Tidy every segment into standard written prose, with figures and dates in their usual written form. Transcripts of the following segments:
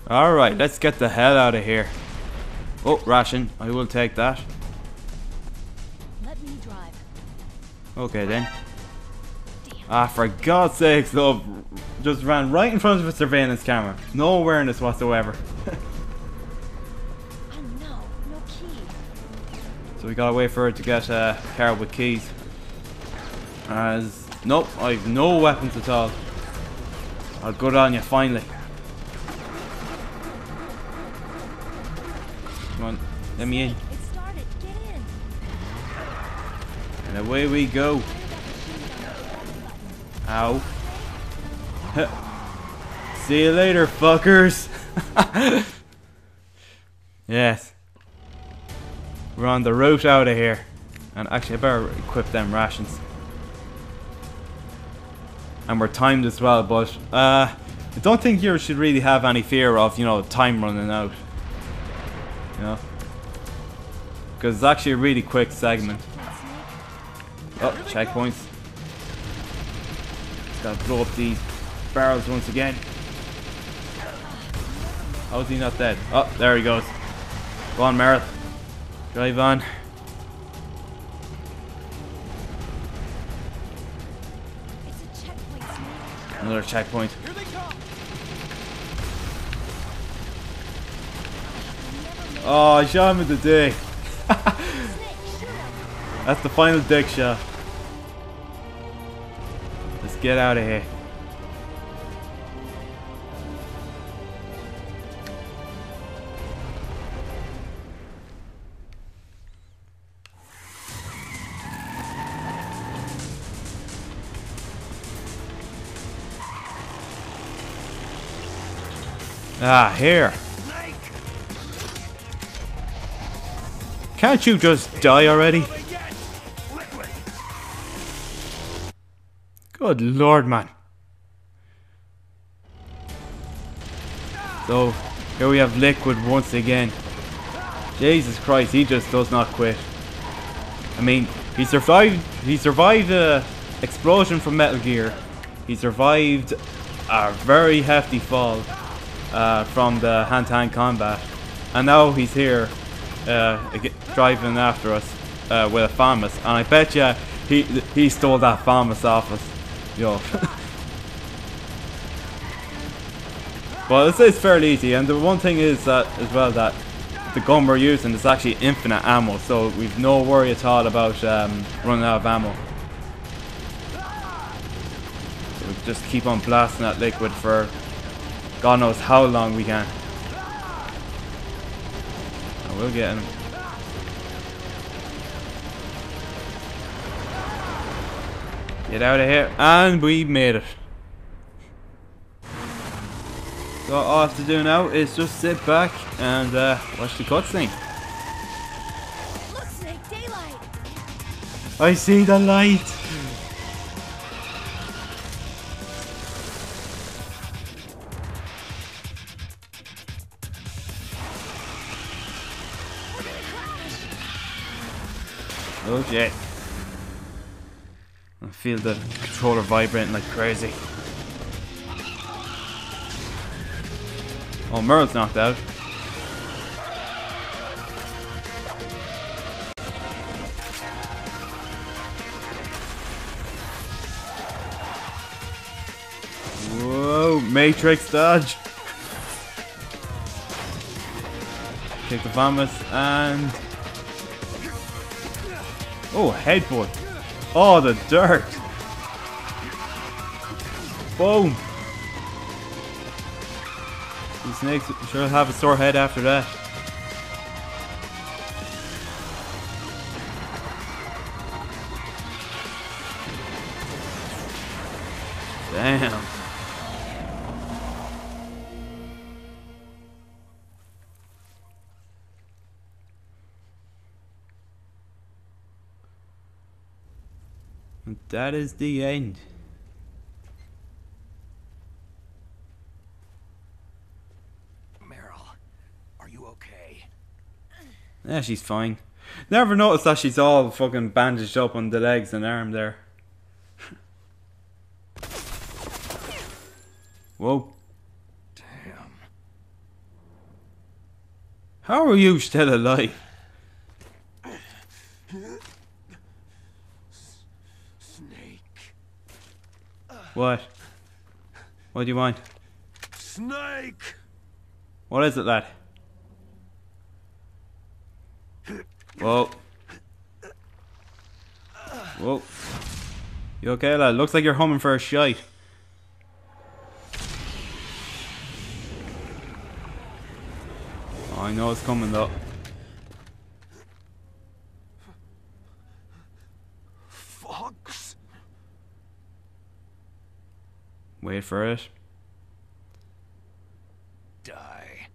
Alright, let's get the hell out of here. Oh, ration. I will take that. Let me drive. Okay then. Ah, for God's sakes, though, just ran right in front of a surveillance camera. No awareness whatsoever. Oh no, no key. So we gotta wait for her to get a car with keys. As nope, I've no weapons at all. I'll good on you finally. Come on, let me in. It started. Get in. And away we go. Ow. See you later, fuckers. Yes. We're on the route out of here. And actually, I better equip them rations. And we're timed as well, but I don't think you should really have any fear of, you know, time running out. You know? Because it's actually a really quick segment. Oh, checkpoints. Gotta blow up these barrels once again. How is he not dead? Oh, there he goes. Go on, Meryl. Drive on. It's a checkpoint, Snake. Another checkpoint. Oh, I shot him in the dick. That's the final dick shot. Let's get out of here. Ah, here. Can't you just die already? Good lord, man. So, here we have Liquid once again. Jesus Christ, he just does not quit. I mean, he survived the explosion from Metal Gear. He survived a very hefty fall from the hand-to-hand combat. And now he's here driving after us with a FAMAS. And I bet you he stole that FAMAS off us. Yo. Well, it's fairly easy, and the one thing is that as well that the gun we're using is actually infinite ammo, so we've no worry at all about running out of ammo. So we just keep on blasting that Liquid for God knows how long we can. And we'll get him. Get out of here, and we made it. So all I have to do now is just sit back and watch the cutscene. Look, Snake, daylight. I see the light. Oh shit. I feel the controller vibrating like crazy. Oh, Merle's knocked out. Whoa, Matrix dodge. Kick the FAMAS and... oh, headbutt. Oh, the dirt. Boom. The snakes sure have a sore head after that. Damn. And that is the end. Meryl, are you okay? Yeah, she's fine. Never noticed that she's all fucking bandaged up on the legs and arm there. Whoa. Damn. How are you still alive? Snake. What? What do you want? Snake. What is it, lad? Whoa. Whoa. You okay, lad? Looks like you're humming for a shite. Oh, I know it's coming though. Fox. Wait for it. Die.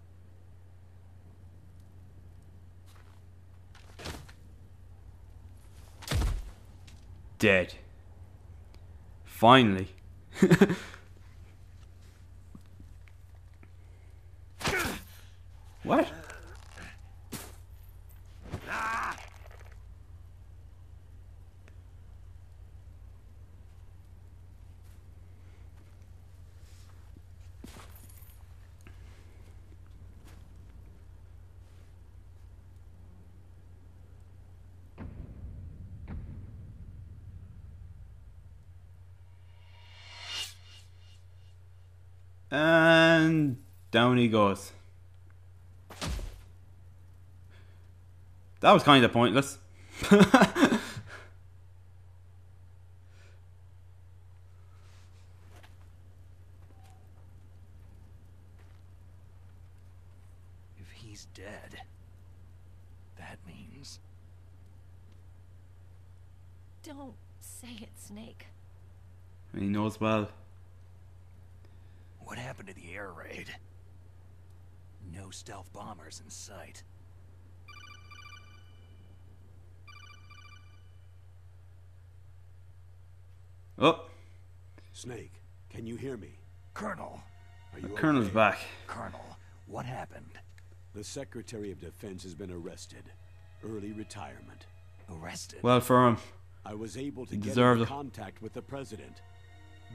Dead. Finally. What? And down he goes. That was kind of pointless. If he's dead, that means... Don't say it, Snake. He knows well. What happened to the air raid? No stealth bombers in sight. Oh, Snake, can you hear me? Colonel. Are you the Colonel's okay? back. Colonel, what happened? The Secretary of Defense has been arrested. Early retirement. Arrested? Well for him. I was able to He get deserved into it. contact with the President.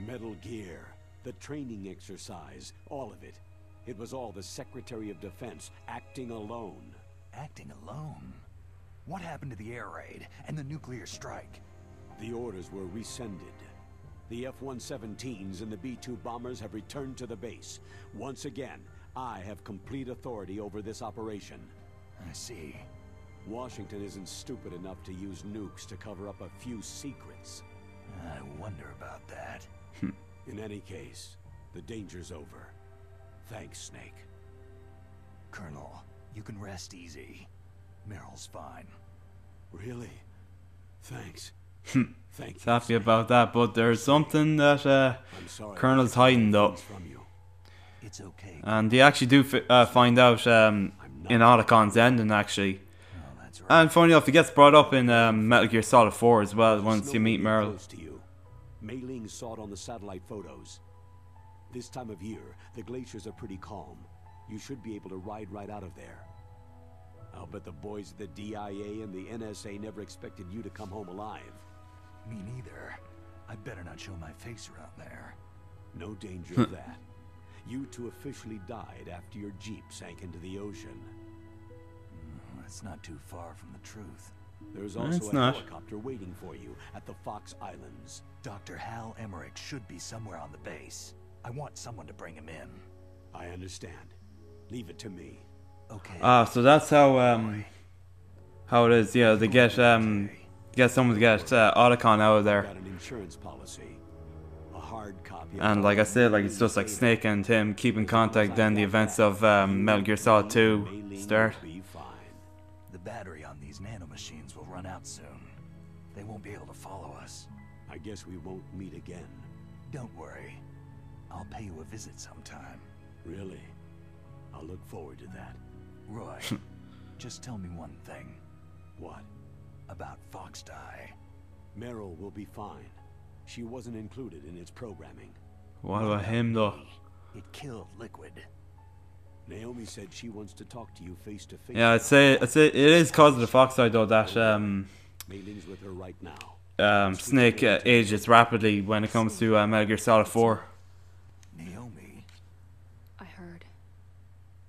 Metal Gear, the training exercise, all of it. It was all the Secretary of Defense acting alone. Acting alone? What happened to the air raid and the nuclear strike? The orders were rescinded. The F-117s and the B-2 bombers have returned to the base. Once again, I have complete authority over this operation. I see. Washington isn't stupid enough to use nukes to cover up a few secrets. I wonder about that. In any case, the danger's over. Thanks, Snake. Colonel, you can rest easy. Meryl's fine. Really? Thanks. Thank you. Happy about that, but there's something that I'm sorry. Colonel's hiding though. From you. It's okay. And they actually do find out in Otacon's ending actually. Oh, that's right. And funny enough, it gets brought up in Metal Gear Solid 4 as well once you meet Meryl. Close to you. Mei Ling saw it on the satellite photos. This time of year, the glaciers are pretty calm. You should be able to ride right out of there. I'll bet the boys at the DIA and the NSA never expected you to come home alive. Me neither. I'd better not show my face around there. No danger of that. You two officially died after your Jeep sank into the ocean. That's not too far from the truth. There's It's also a not. helicopter waiting for you at the Fox Islands. Dr. Hal Emmerich should be somewhere on the base. I want someone to bring him in. I understand. Leave it to me. Okay. So that's how it is. Yeah, they get someone to get Otacon out of there. Got an insurance policy. A hard copy. of And like I said, like it's just like Snake and him keep in contact. Then the events of Metal Gear Solid 2 start. Be fine. The battery on these nanomachines will run out soon. They won't be able to follow us. I guess we won't meet again. Don't worry. I'll pay you a visit sometime. Really? I'll look forward to that. Roy, just tell me one thing. What? About Fox Die. Meryl will be fine. She wasn't included in its programming. What about him though? It killed Liquid. Naomi said she wants to talk to you face to face. Yeah, I'd say it is cause of the Fox side though that Mei Ling's with her right now. Snake ages rapidly when it comes to Metal Gear Solid 4. Naomi. I heard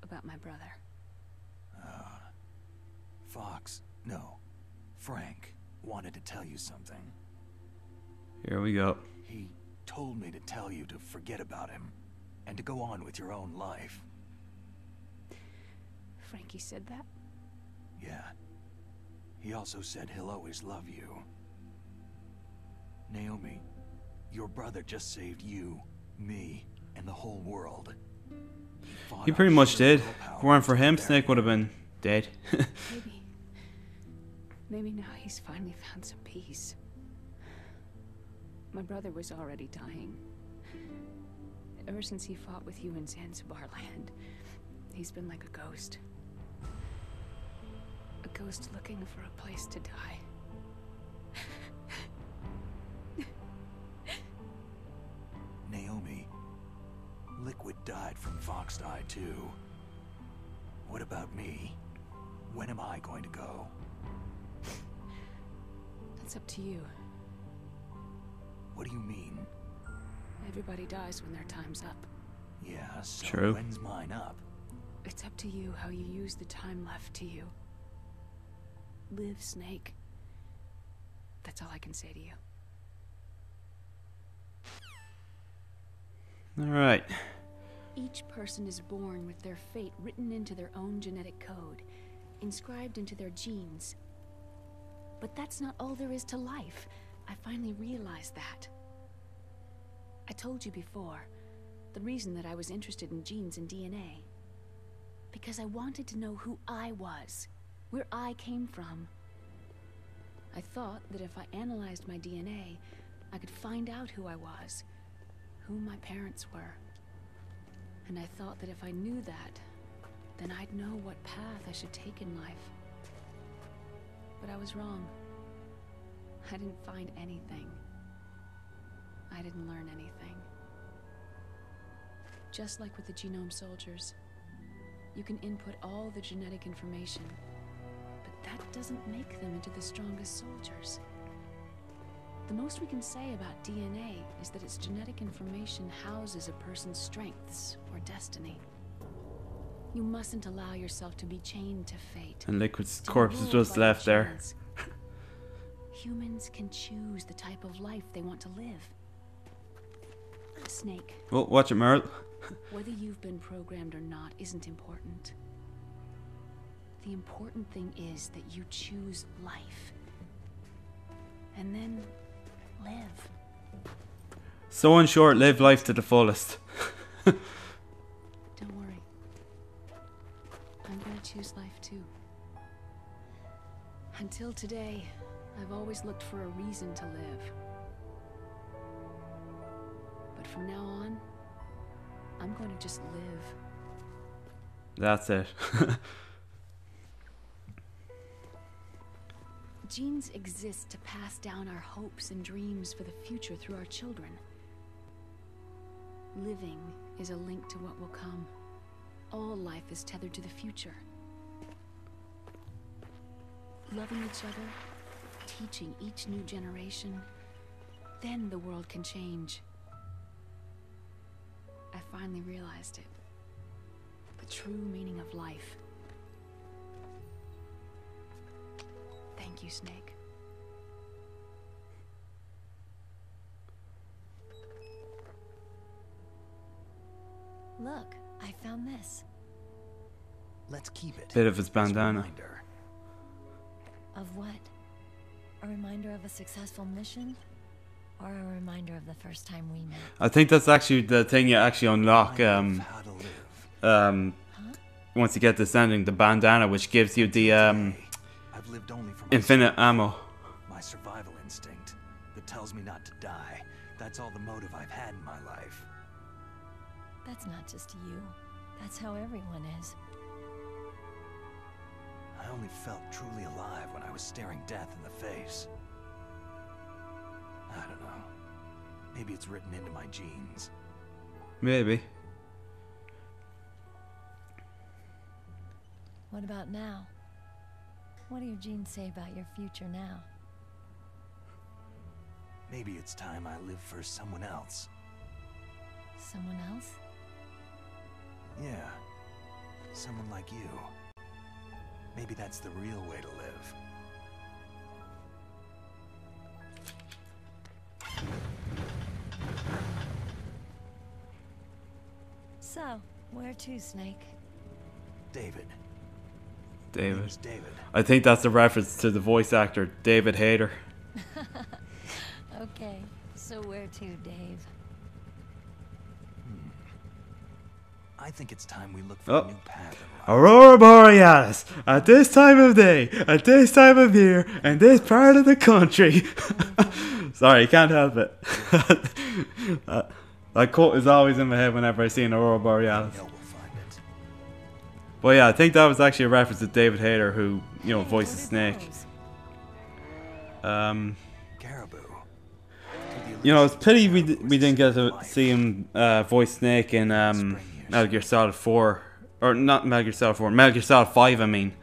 about my brother. Oh. Frank wanted to tell you something. Here we go. He told me to tell you to forget about him and to go on with your own life. Frankie said that? Yeah. He also said he'll always love you. Naomi, your brother just saved you, me, and the whole world. He pretty much did. If it weren't for him, Snake would have been dead. Maybe now he's finally found some peace. My brother was already dying. Ever since he fought with you in Zanzibar land, he's been like a ghost. A ghost looking for a place to die. Naomi, Liquid died from Foxed Eye too. What about me? When am I going to go? That's up to you. What do you mean? Everybody dies when their time's up. Yeah, so True. when's mine up? It's up to you how you use the time left to you. Live, Snake. That's all I can say to you. Alright. Each person is born with their fate written into their own genetic code, inscribed into their genes. But that's not all there is to life. I finally realized that. I told you before, the reason that I was interested in genes and DNA. Because I wanted to know who I was, where I came from. I thought that if I analyzed my DNA, I could find out who I was, who my parents were. And I thought that if I knew that, then I'd know what path I should take in life. But I was wrong. I didn't find anything. I didn't learn anything. Just like with the genome soldiers, you can input all the genetic information, but that doesn't make them into the strongest soldiers. The most we can say about DNA is that its genetic information houses a person's strengths or destiny. You mustn't allow yourself to be chained to fate. And Liquid's corpse is just left there. Humans can choose the type of life they want to live. Snake. Oh, watch it, Merle. Whether you've been programmed or not isn't important. The important thing is that you choose life. And then live. So in short, live life to the fullest. Don't worry. I'm gonna choose life too. Until today, I've always looked for a reason to live. But from now on, I'm going to just live. That's it. Genes exist to pass down our hopes and dreams for the future through our children. Living is a link to what will come. All life is tethered to the future. Loving each other, teaching each new generation, then the world can change. I finally realized it. The true meaning of life. Thank you, Snake. Look, I found this. Let's keep it. Bit of his as a bandana. reminder. Of what? A reminder of a successful mission? Or a reminder of the first time we met? I think that's actually the thing you actually unlock Reminder of how to live. once you get this ending, the bandana, which gives you the I've lived only for infinite myself. ammo. My survival instinct that tells me not to die. That's all the motive I've had in my life. That's not just you. That's how everyone is. I only felt truly alive when I was staring death in the face. I don't know. Maybe it's written into my genes. Maybe. What about now? What do your genes say about your future now? Maybe it's time I live for someone else. Someone else? Yeah. Someone like you. Maybe that's the real way to live. So, where to, Snake? David. David. It's David. I think that's a reference to the voice actor, David Hayter. Okay, so where to, Dave? I think it's time we look for a new path in life. Aurora Borealis, at this time of day, at this time of year, and this part of the country. Sorry, can't help it. That quote is always in my head whenever I see an Aurora Borealis. I know we'll find it. But yeah, I think that was actually a reference to David Hayter, who, you know, voices Snake. Caribou. You know, it's pity we didn't get to see him voice Snake in Metal Gear Solid 4, or not Metal Gear Solid 4, Metal Gear Solid 5. I mean,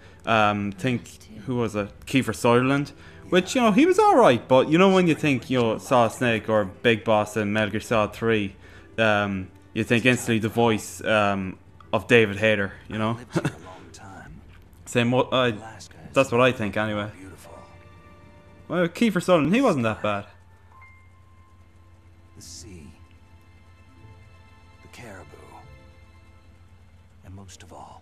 think who was it? Kiefer Sutherland, which, you know, he was all right, but you know when you think, you know, Solid Snake or Big Boss in Metal Gear Solid 3, you think instantly the voice of David Hayter. You know, same. That's what I think anyway. Well, Kiefer Sutherland, he wasn't that bad. The sea, the caribou, and most of all,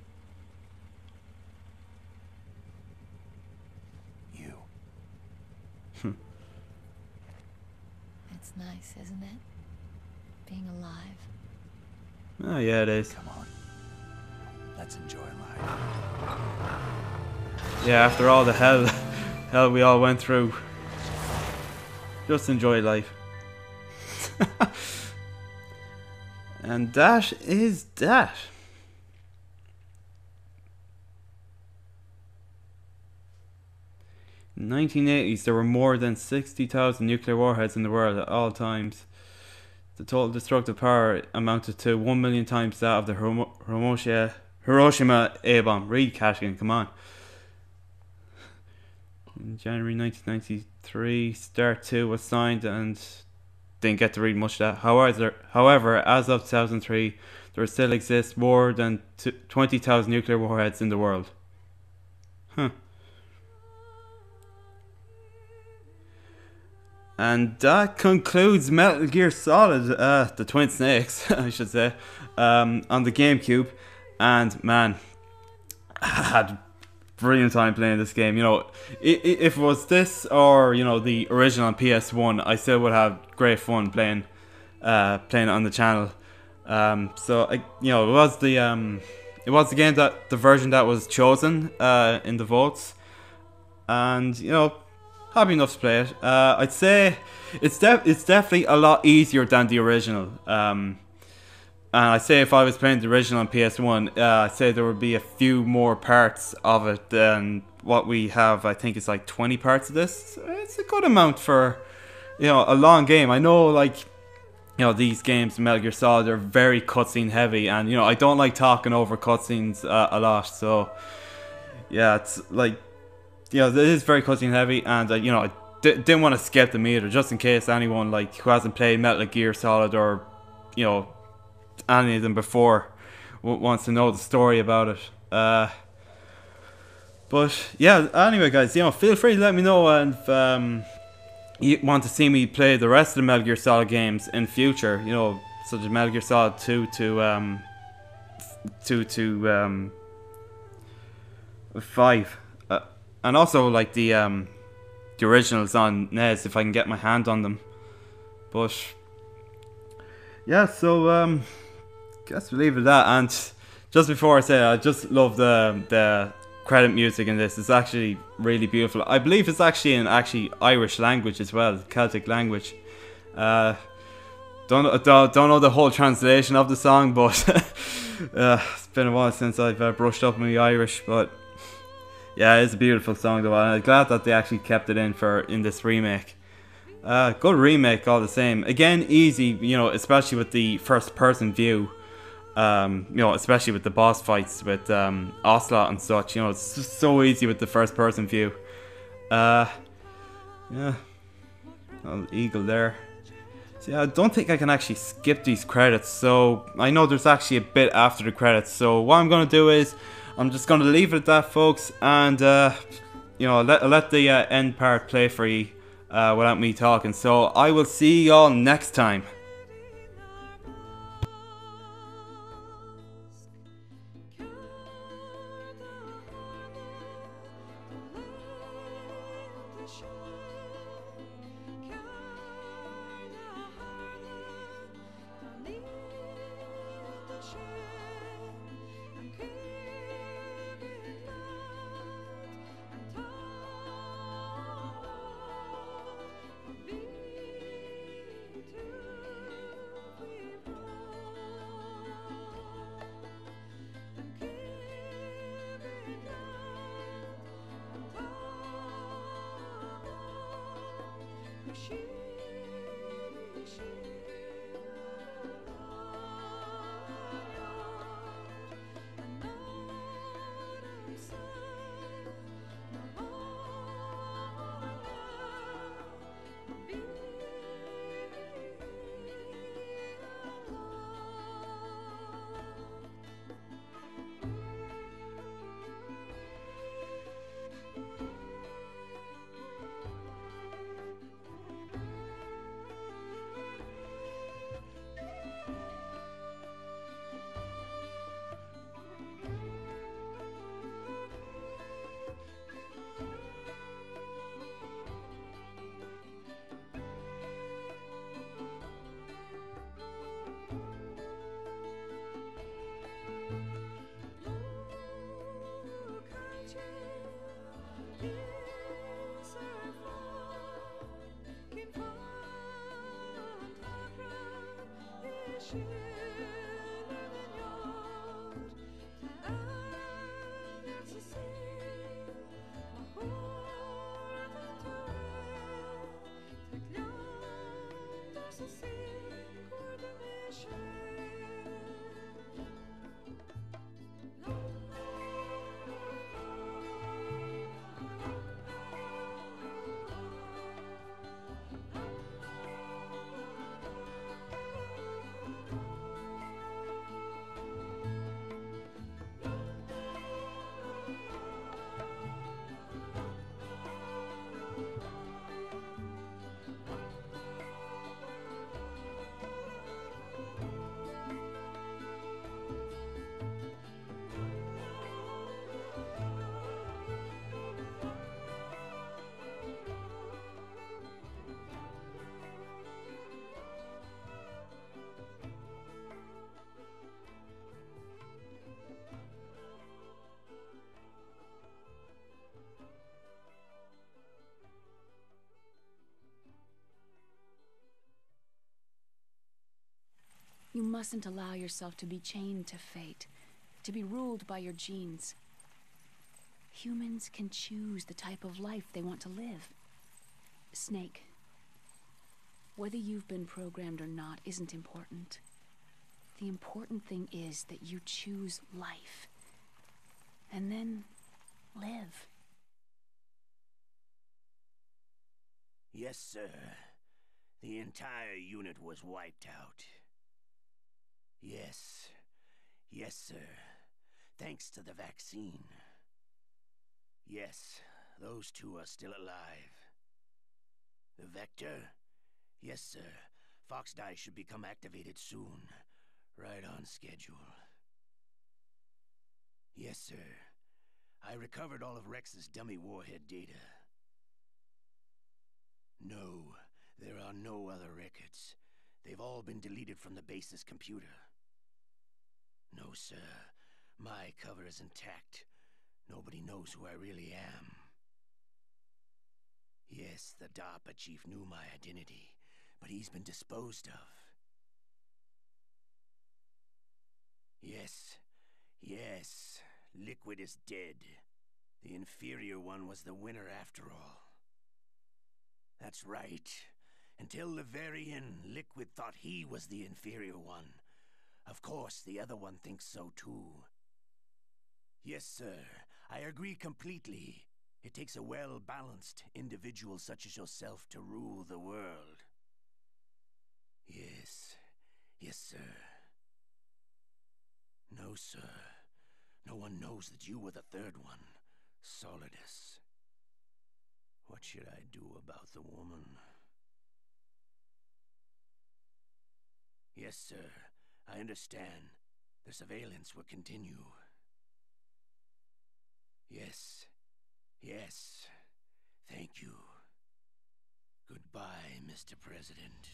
you. It's nice, isn't it? Being alive. Oh yeah, it is. Come on, let's enjoy life. Yeah, after all the hell we all went through, just enjoy life. And that is that. In the 1980s, there were more than 60,000 nuclear warheads in the world at all times. The total destructive power amounted to 1 million times that of the Hiroshima A-bomb. Read Cattigan, come on. In January 1993, START 2 was signed and didn't get to read much of that. However, as of 2003, there still exists more than 20,000 nuclear warheads in the world. Huh. And that concludes Metal Gear Solid, the Twin Snakes, I should say, on the GameCube. And man, I had a brilliant time playing this game. You know, if it was this or, you know, the original on PS1, I still would have great fun playing it on the channel. So you know, it was the game that the version that was chosen in the votes, and you know, happy enough to play it. I'd say it's definitely a lot easier than the original. And I'd say if I was playing the original on PS1, I'd say there would be a few more parts of it than what we have. I think it's like 20 parts of this. It's a good amount for, you know, a long game. I know, like, you know, these games, Metal Gear Solid, are very cutscene heavy, and you know, I don't like talking over cutscenes a lot. So yeah, it's like, you know, it is very cutscene heavy, and you know, I didn't want to skip them either, just in case anyone like who hasn't played Metal Gear Solid or, you know, any of them before wants to know the story about it. But yeah, anyway guys, you know, feel free to let me know if you want to see me play the rest of the Metal Gear Solid games in future, you know, such as Metal Gear Solid 2 to 5, and also like the originals on NES if I can get my hand on them. But yeah, so guess we'll leave it at that. And just before I say it, I just love the credit music in this. It's actually really beautiful. I believe it's actually in Irish language as well, Celtic language. Don't know the whole translation of the song, but it's been a while since I've brushed up on the Irish. But yeah, it's a beautiful song though, and I'm glad that they actually kept it in this remake. Good remake all the same. Again, easy, you know, especially with the first person view. You know, especially with the boss fights with Ocelot and such, you know, it's just so easy with the first person view. Yeah, little eagle there. So yeah, I don't think I can actually skip these credits, so I know there's actually a bit after the credits, so what I'm going to do is I'm just going to leave it at that, folks, and you know, let the end part play for you without me talking. So I will see y'all next time. You mustn't allow yourself to be chained to fate, to be ruled by your genes. Humans can choose the type of life they want to live. Snake, whether you've been programmed or not isn't important. The important thing is that you choose life. And then live. Yes, sir. The entire unit was wiped out. Yes. Yes, sir. Thanks to the vaccine. Yes, those two are still alive. The Vector? Yes, sir. Foxdie should become activated soon. Right on schedule. Yes, sir. I recovered all of Rex's dummy warhead data. No, there are no other records. They've all been deleted from the base's computer. No, sir. My cover is intact. Nobody knows who I really am. Yes, the DARPA chief knew my identity, but he's been disposed of. Yes. Yes. Liquid is dead. The inferior one was the winner after all. That's right. Until the very end, Liquid thought he was the inferior one. Of course, the other one thinks so too. Yes, sir. I agree completely. It takes a well-balanced individual such as yourself to rule the world. Yes. Yes, sir. No, sir. No one knows that you were the third one, Solidus. What should I do about the woman? Yes, sir. I understand. The surveillance will continue. Yes. Yes. Thank you. Goodbye, Mr. President.